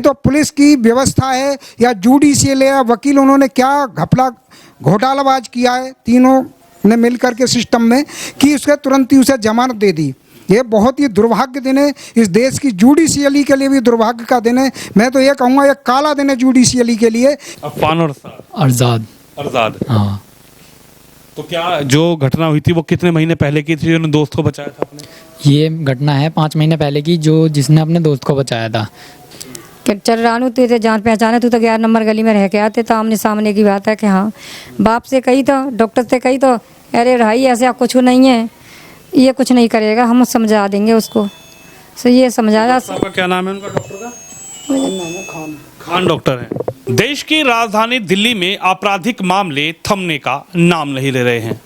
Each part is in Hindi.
तो पुलिस की व्यवस्था है या जुडिशियल या वकील, उन्होंने क्या घपला घोटालाबाज किया है तीनों ने मिलकर के सिस्टम में कि उसके तुरंत ही उसे जमानत दे दी। ये बहुत ही दुर्भाग्य दिन है, इस देश की जुडिशियली के लिए भी दुर्भाग्य का दिन है। मैं तो ये कहूँगा ये काला दिन है जुडिशियली के लिए। अफान और अरजाद। अरजाद, हाँ, तो क्या जो घटना हुई थी वो कितने महीने पहले की थी? उन्होंने दोस्त को बचाया था आपने? ये घटना है 5 महीने पहले की, जो जिसने अपने दोस्त को बचाया था। कि चल रानू तू तो जान पहचान है, तू तो 11 नंबर गली में रह के आते, तो आमने सामने की बात है कि हाँ बाप से कही तो, डॉक्टर से कही तो, अरे भाई ऐसे कुछ नहीं है, ये कुछ नहीं करेगा, हम समझा देंगे उसको। सो ये समझाया। आपका क्या नाम है उनका डॉक्टर का? खान डॉक्टर है। देश की राजधानी दिल्ली में आपराधिक मामले थमने का नाम नहीं ले रहे हैं।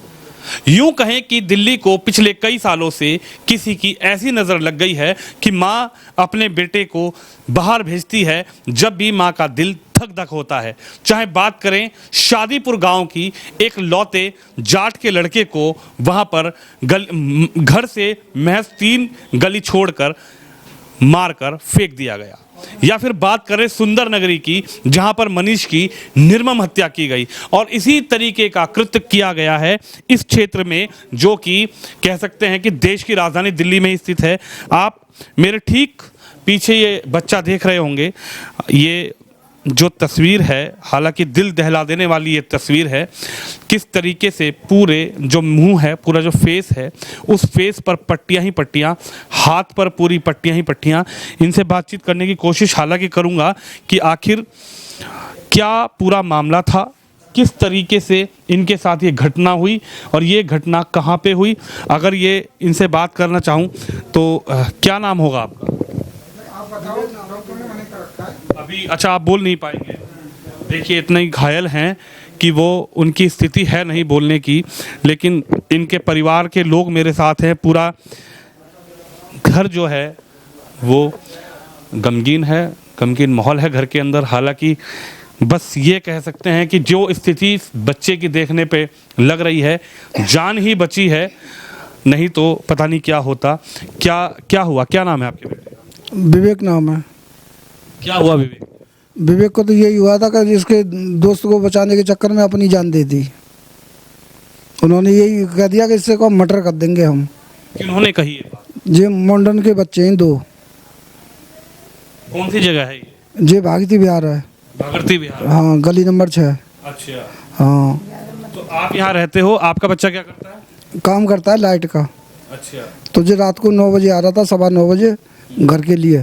यूं कहें कि दिल्ली को पिछले कई सालों से किसी की ऐसी नज़र लग गई है कि माँ अपने बेटे को बाहर भेजती है जब भी माँ का दिल धक धक होता है। चाहे बात करें शादीपुर गांव की, एक लौते जाट के लड़के को वहां पर घर से महज 3 गली छोड़कर मारकर फेंक दिया गया, या फिर बात करें सुंदर नगरी की, जहां पर मनीष की निर्मम हत्या की गई। और इसी तरीके का कृत्य किया गया है इस क्षेत्र में, जो कि कह सकते हैं कि देश की राजधानी दिल्ली में स्थित है। आप मेरे ठीक पीछे ये बच्चा देख रहे होंगे, ये जो तस्वीर है, हालांकि दिल दहला देने वाली ये तस्वीर है। किस तरीके से पूरे जो मुंह है, पूरा जो फेस है, उस फेस पर पट्टियां ही पट्टियां, हाथ पर पूरी पट्टियां ही पट्टियां। इनसे बातचीत करने की कोशिश हालांकि करूंगा कि आखिर क्या पूरा मामला था, किस तरीके से इनके साथ ये घटना हुई और ये घटना कहाँ पे हुई। अगर ये इनसे बात करना चाहूँ तो क्या नाम होगा आपका? अभी अच्छा आप बोल नहीं पाएंगे। देखिए इतने ही घायल हैं कि वो, उनकी स्थिति है नहीं बोलने की, लेकिन इनके परिवार के लोग मेरे साथ हैं। पूरा घर जो है वो गमगीन है, गमगीन माहौल है घर के अंदर। हालांकि बस ये कह सकते हैं कि जो स्थिति बच्चे की देखने पे लग रही है, जान ही बची है, नहीं तो पता नहीं क्या होता। क्या हुआ? क्या नाम है आपके बेटे? विवेक नाम है। क्या हुआ विवेक? विवेक को तो यही हुआ था कि इसके दोस्त को बचाने के चक्कर में अपनी जान दे दी। उन्होंने यही कह दिया कि इससे को मर्डर कर देंगे हम। किन्होंने कही ये बात? ये मोंडन के बच्चे हैं 2। कौन सी जगह है ये? ये भागती बिहार है। भागरती बिहार? हाँ, गली नंबर 6। अच्छा, हाँ। तो आप यहाँ रहते हो, आपका बच्चा क्या करता है? काम करता है लाइट का। अच्छा, तो जो रात को 9 बजे आ रहा था, 9:15 बजे घर के लिए,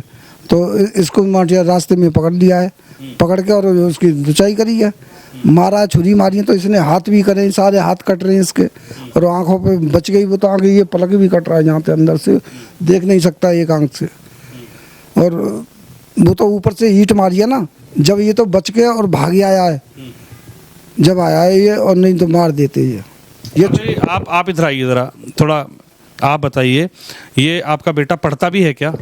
तो इसको माटिया रास्ते में पकड़ लिया है। पकड़ के और उसकी दुचाई करी है, मारा, छुरी मारी है। तो इसने हाथ भी करे, सारे हाथ कट रहे हैं इसके, और आंखों पे बच गई वो, तो आगे ये पलक भी कट रहा है, यहाँ पे अंदर से देख नहीं सकता एक आंख से। और वो तो ऊपर से ईंट मारी है ना, जब ये तो बच के और भाग आया है, जब आया है ये, और नहीं तो मार देते ये। आप इधर आइए ज़रा, थोड़ा आप बताइए, ये आपका बेटा पढ़ता भी है क्या?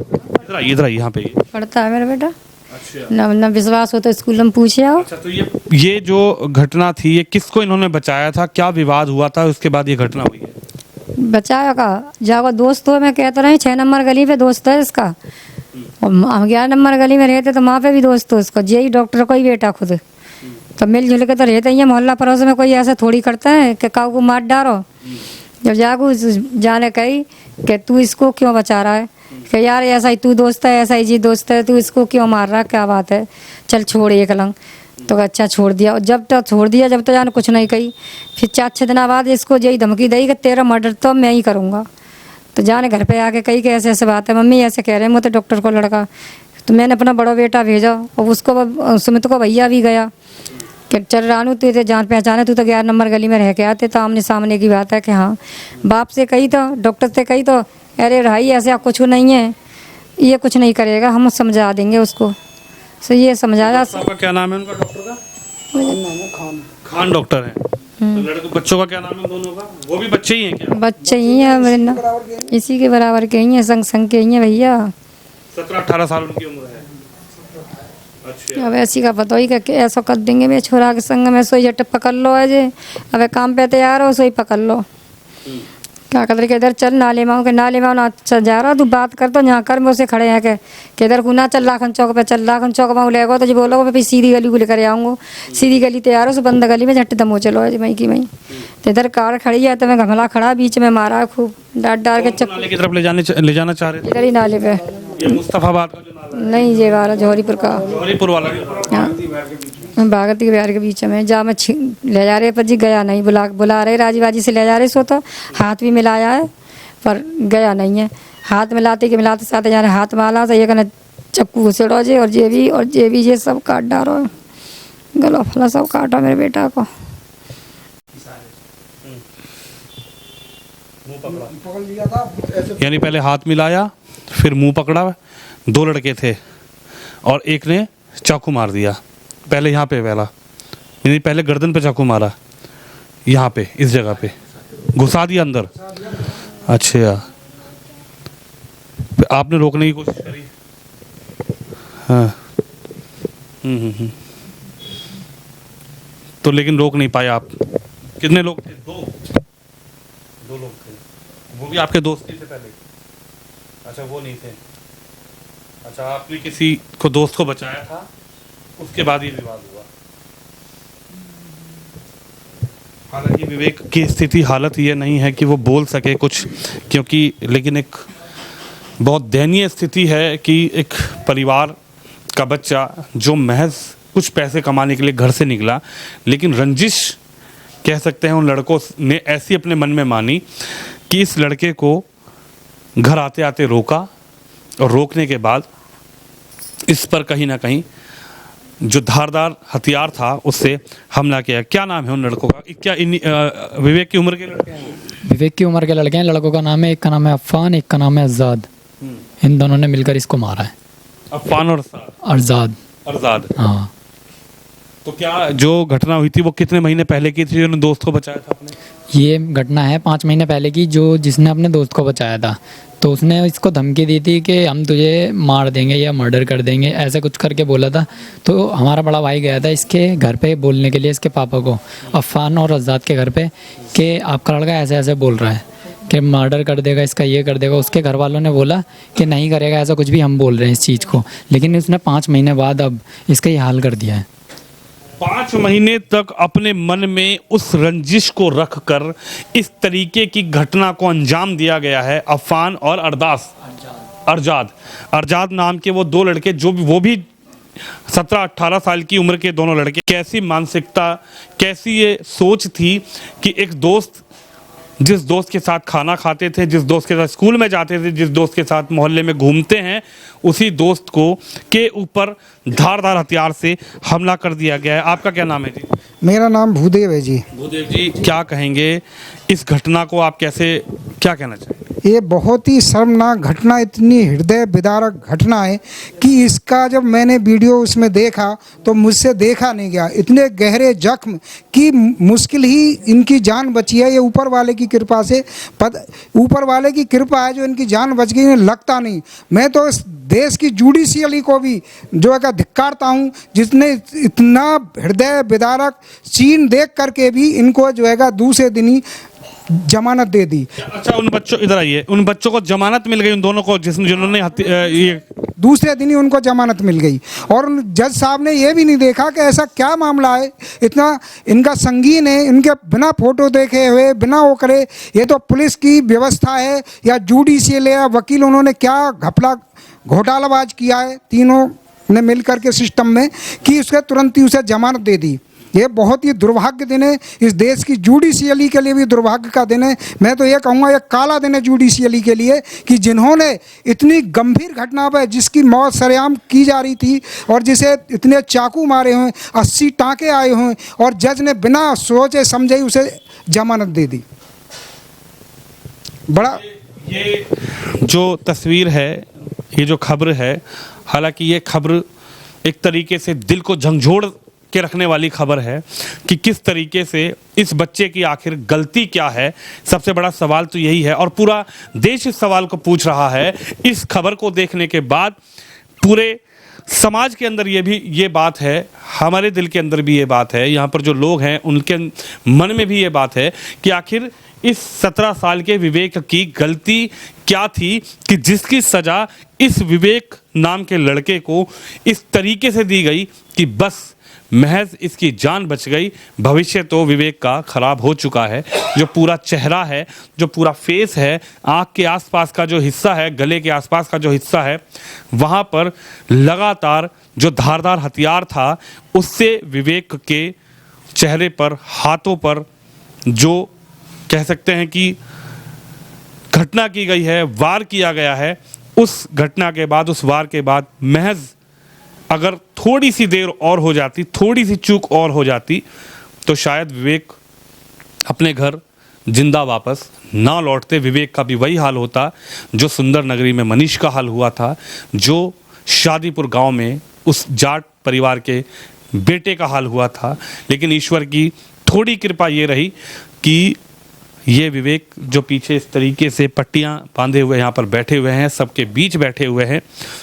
इधर आइए यहाँ पे। पढ़ता है मेरा बेटा। अच्छा, ना विश्वास हो तो स्कूल में पूछे आओ। अच्छा, तो ये जो घटना थी, ये किसको इन्होंने बचाया था? क्या विवाद हुआ था, उसके बाद ये घटना हुई है? बचाया का जाओ दोस्त हो, मैं कहता रही 6 नंबर गली पे दोस्त है इसका, और हम 11 नंबर गली में रहते तो वहाँ पे भी दोस्त हो इसका। यही डॉक्टर को ही बेटा खुद, तो मिलजुल के तो रहते ही है। मोहल्ला पड़ोस में कोई ऐसा थोड़ी करता है कि काऊ को मार डालो। जब जागू जाने कही कि तू इसको क्यों बचा रहा है, कि यार ऐसा ही तू दोस्त है, ऐसा ही जी दोस्त है, तू इसको क्यों मार रहा है, क्या बात है, चल छोड़ एक लंग। तो अच्छा छोड़ दिया, और जब तक छोड़ दिया, जब तक जाने कुछ नहीं कही। फिर 4-6 दिन बाद इसको यही धमकी दी कि तेरा मर्डर तो मैं ही करूँगा। तो जाने घर पे आके कही कि ऐसे ऐसे बात है, मम्मी ऐसे कह रहे हैं मुझे डॉक्टर को लड़का। तो मैंने अपना बड़ा बेटा भेजा, और उसको सुमित को भैया भी गया कि चल रानू तू तो जान पहचान है, तू तो 11 नंबर गली में रह के आते, तो आमने सामने की बात है कि हाँ बाप से कही तो, डॉक्टर से कही तो, अरे भाई ऐसे कुछ नहीं है, ये कुछ नहीं करेगा, हम समझा देंगे उसको। सो ये समझाया। आपका क्या नाम है उनका डॉक्टर का? खान डॉक्टर है। तो लड़के बच्चों का क्या नाम है दोनों का? वो भी बच्चे ही हैं क्या? बच्चे ही हैं मेरे ना, इसी के बराबर के ही हैं, संग के ही हैं भैया। 17-18 साल उनकी उम्र है। अच्छा, अब ऐसी का पता ही कि ऐसा कर देंगे मेरे छोरा के संग में, सोई जट पकड़ लो है जे, अब काम पे तैयार हो सोई पकड़ लो। क्या कहते कि इधर चल नाले माओ के नाले माओ ना जा रहा तू बात कर तो यहाँ कर मैं उसे खड़े हैं कि इधर को ना चल लाखन चौक पे चल लाखन चौक माओ ले गो तो जी बोलो मैं फिर सीधी गली को लेकर आऊँगा सीधी गली तैयार हो उस बंद गली में झट दमो चलो आज मई की मई तो इधर कार खड़ी है तो मैं घमला खड़ा बीच में मारा खूब डांट डाल के नाले की तरफ ले जाना चाह रहे थे? इधर ही नाले पे ये मुस्तफाबाद का जो नाला नहीं ये वाला जौहरीपुर का है, जौहरीपुर वाला। हाँ भागती के बिहार के बीच में जा मैं ले जा रहे पर जी गया नहीं बुला रहे राजी बाजी से ले जा रहे सो तो हाथ भी मिलाया है पर गया नहीं है हाथ मिलाते साथ जा रहे हाथ माला तो ये कहना चक्कू घुसेड़ो जे और जे भी ये सब काट डालो गला फला सब काटा मेरे बेटा को। पकड़ लिया था ऐसे यानी पहले हाथ मिलाया फिर मुंह पकड़ा, 2 लड़के थे और एक ने चाकू मार दिया पहले यहाँ पे यानी पहले गर्दन पे चाकू मारा, यहाँ पे इस जगह पे घुसा दिया अंदर। अच्छा आपने रोकने की कोशिश करी? हाँ। तो लेकिन रोक नहीं पाए आप। कितने लोग थे? 2 लोग थे। वो भी आपके दोस्त ही थे पहले? अच्छा वो नहीं थे। अच्छा आपने किसी को दोस्त को बचाया था उसके बाद ये विवाद हुआ। हालांकि विवेक की स्थिति हालत ये नहीं है कि वो बोल सके कुछ, क्योंकि लेकिन एक बहुत दयनीय स्थिति है कि एक परिवार का बच्चा जो महज कुछ पैसे कमाने के लिए घर से निकला, लेकिन रंजिश कह सकते हैं उन लड़कों ने ऐसी अपने मन में मानी कि इस लड़के को घर आते आते रोका और रोकने के बाद इस पर कहीं ना कहीं जो धारदार हथियार था उससे हमला किया। क्या नाम है उन लड़कों का? क्या विवेक की उम्र के लड़के हैं? विवेक की उम्र के लड़के हैं। लड़कों का नाम है, एक का नाम है अफ़ान, एक का नाम है आज़ाद। इन दोनों ने मिलकर इसको मारा है। अफ़ान और अरजाद। हाँ। तो क्या जो घटना हुई थी वो कितने महीने पहले की थी जिन्होंने दोस्त को बचाया था आपने? ये घटना है 5 महीने पहले की, जिसने अपने दोस्त को बचाया था तो उसने इसको धमकी दी थी कि हम तुझे मार देंगे या मर्डर कर देंगे, ऐसे कुछ करके बोला था। तो हमारा बड़ा भाई गया था इसके घर पे बोलने के लिए, इसके पापा को, अफ़ान और आज़ाद के घर पे, कि आपका लड़का ऐसे ऐसे बोल रहा है कि मर्डर कर देगा, इसका ये कर देगा। उसके घर वालों ने बोला कि नहीं करेगा ऐसा कुछ भी, हम बोल रहे हैं इस चीज़ को, लेकिन उसने 5 महीने बाद अब इसका ये हाल कर दिया है। 5 महीने तक अपने मन में उस रंजिश को रखकर इस तरीके की घटना को अंजाम दिया गया है। अफ़ान और अरजाद नाम के वो 2 लड़के, वो भी 17-18 साल की उम्र के दोनों लड़के। कैसी मानसिकता, कैसी ये सोच थी कि एक दोस्त, जिस दोस्त के साथ खाना खाते थे, जिस दोस्त के साथ स्कूल में जाते थे, जिस दोस्त के साथ मोहल्ले में घूमते हैं, उसी दोस्त को के ऊपर धारदार हथियार से हमला कर दिया गया है। आपका क्या नाम है जी? मेरा नाम भूदेव है जी। भूदेव जी, क्या कहेंगे इस घटना को? आप क्या कहना चाहेंगे? ये बहुत ही शर्मनाक घटना, इतनी हृदय विदारक घटना है कि इसका जब मैंने वीडियो उसमें देखा तो मुझसे देखा नहीं गया। इतने गहरे जख्म कि मुश्किल ही इनकी जान बची है। ये ऊपर वाले की कृपा से, ऊपर वाले की कृपा है जो इनकी जान बच गई। लगता नहीं। मैं तो इस देश की जुडिशियली को भी जो है धिक्कारता हूँ, जिसने इतना हृदय विदारक सीन देख करके भी इनको जो है दूसरे दिन ही जमानत दे दी। अच्छा उन बच्चों, इधर आइए, उन बच्चों को जमानत मिल गई, उन दोनों को जिन्होंने ये दूसरे दिन ही उनको जमानत मिल गई। और जज साहब ने ये भी नहीं देखा कि ऐसा क्या मामला है, इतना इनका संगीन है, इनके बिना फोटो देखे हुए, बिना वो करे, ये तो पुलिस की व्यवस्था है या जुडिशियल या वकील, उन्होंने क्या घपला घोटालाबाज किया है तीनों ने मिल करके सिस्टम में, कि उसके तुरंत ही उसे जमानत दे दी। ये बहुत ही दुर्भाग्य दिन है, इस देश की जुडिशियली के लिए भी दुर्भाग्य का दिन है। मैं तो ये कहूँगा ये काला दिन है जुडिशियली के लिए, कि जिन्होंने इतनी गंभीर घटना पर, जिसकी मौत सरेआम की जा रही थी और जिसे इतने चाकू मारे हुए, 80 टाँके आए हुए, और जज ने बिना सोचे समझे उसे जमानत दे दी। बड़ा ये जो तस्वीर है, ये जो खबर है, हालांकि ये खबर एक तरीके से दिल को झंझोड़ के रखने वाली खबर है कि किस तरीके से इस बच्चे की आखिर गलती क्या है। सबसे बड़ा सवाल तो यही है और पूरा देश इस सवाल को पूछ रहा है। इस खबर को देखने के बाद पूरे समाज के अंदर ये बात है, हमारे दिल के अंदर भी ये बात है, यहाँ पर जो लोग हैं उनके मन में भी ये बात है कि आखिर इस 17 साल के विवेक की गलती क्या थी कि जिसकी सजा इस विवेक नाम के लड़के को इस तरीके से दी गई कि बस महज इसकी जान बच गई, भविष्य तो विवेक का खराब हो चुका है। जो पूरा चेहरा है, जो पूरा फेस है, आँख के आसपास का जो हिस्सा है, गले के आसपास का जो हिस्सा है, वहाँ पर लगातार जो धारदार हथियार था उससे विवेक के चेहरे पर, हाथों पर जो कह सकते हैं कि घटना की गई है, वार किया गया है, उस घटना के बाद, उस वार के बाद महज अगर थोड़ी सी देर और हो जाती, थोड़ी सी चूक और हो जाती तो शायद विवेक अपने घर जिंदा वापस ना लौटते। विवेक का भी वही हाल होता जो सुंदर नगरी में मनीष का हाल हुआ था, जो शादीपुर गांव में उस जाट परिवार के बेटे का हाल हुआ था। लेकिन ईश्वर की थोड़ी कृपा ये रही कि ये विवेक जो पीछे इस तरीके से पट्टियां बांधे हुए यहाँ पर बैठे हुए हैं, सबके बीच बैठे हुए हैं,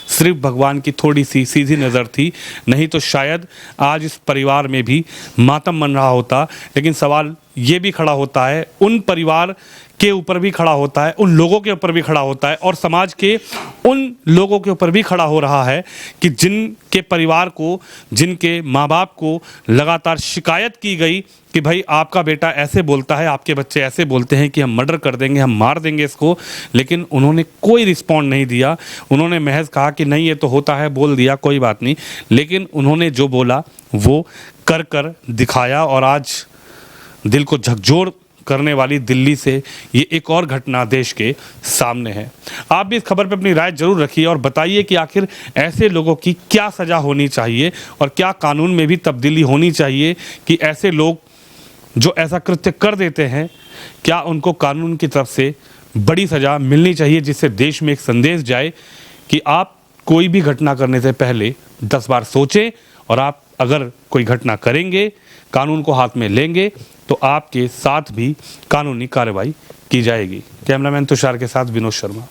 सिर्फ भगवान की थोड़ी सी सीधी नज़र थी, नहीं तो शायद आज इस परिवार में भी मातम मन रहा होता। लेकिन सवाल ये भी खड़ा होता है, उन परिवार के ऊपर भी खड़ा होता है, उन लोगों के ऊपर भी खड़ा होता है और समाज के उन लोगों के ऊपर भी खड़ा हो रहा है कि जिनके परिवार को, जिनके माँ बाप को लगातार शिकायत की गई कि भाई आपका बेटा ऐसे बोलता है, आपके बच्चे ऐसे बोलते हैं कि हम मर्डर कर देंगे, हम मार देंगे इसको, लेकिन उन्होंने कोई रिस्पॉन्ड नहीं दिया। उन्होंने महज कहा कि नहीं ये तो होता है, बोल दिया, कोई बात नहीं। लेकिन उन्होंने जो बोला वो कर कर दिखाया और आज दिल को झकझोर करने वाली दिल्ली से ये एक और घटना देश के सामने है। आप भी इस खबर पे अपनी राय जरूर रखिए और बताइए कि आखिर ऐसे लोगों की क्या सज़ा होनी चाहिए और क्या कानून में भी तब्दीली होनी चाहिए कि ऐसे लोग जो ऐसा कृत्य कर देते हैं, क्या उनको कानून की तरफ से बड़ी सज़ा मिलनी चाहिए, जिससे देश में एक संदेश जाए कि आप कोई भी घटना करने से पहले 10 बार सोचें और आप अगर कोई घटना करेंगे, कानून को हाथ में लेंगे तो आपके साथ भी कानूनी कार्रवाई की जाएगी। कैमरामैन तुषार के साथ विनोद शर्मा।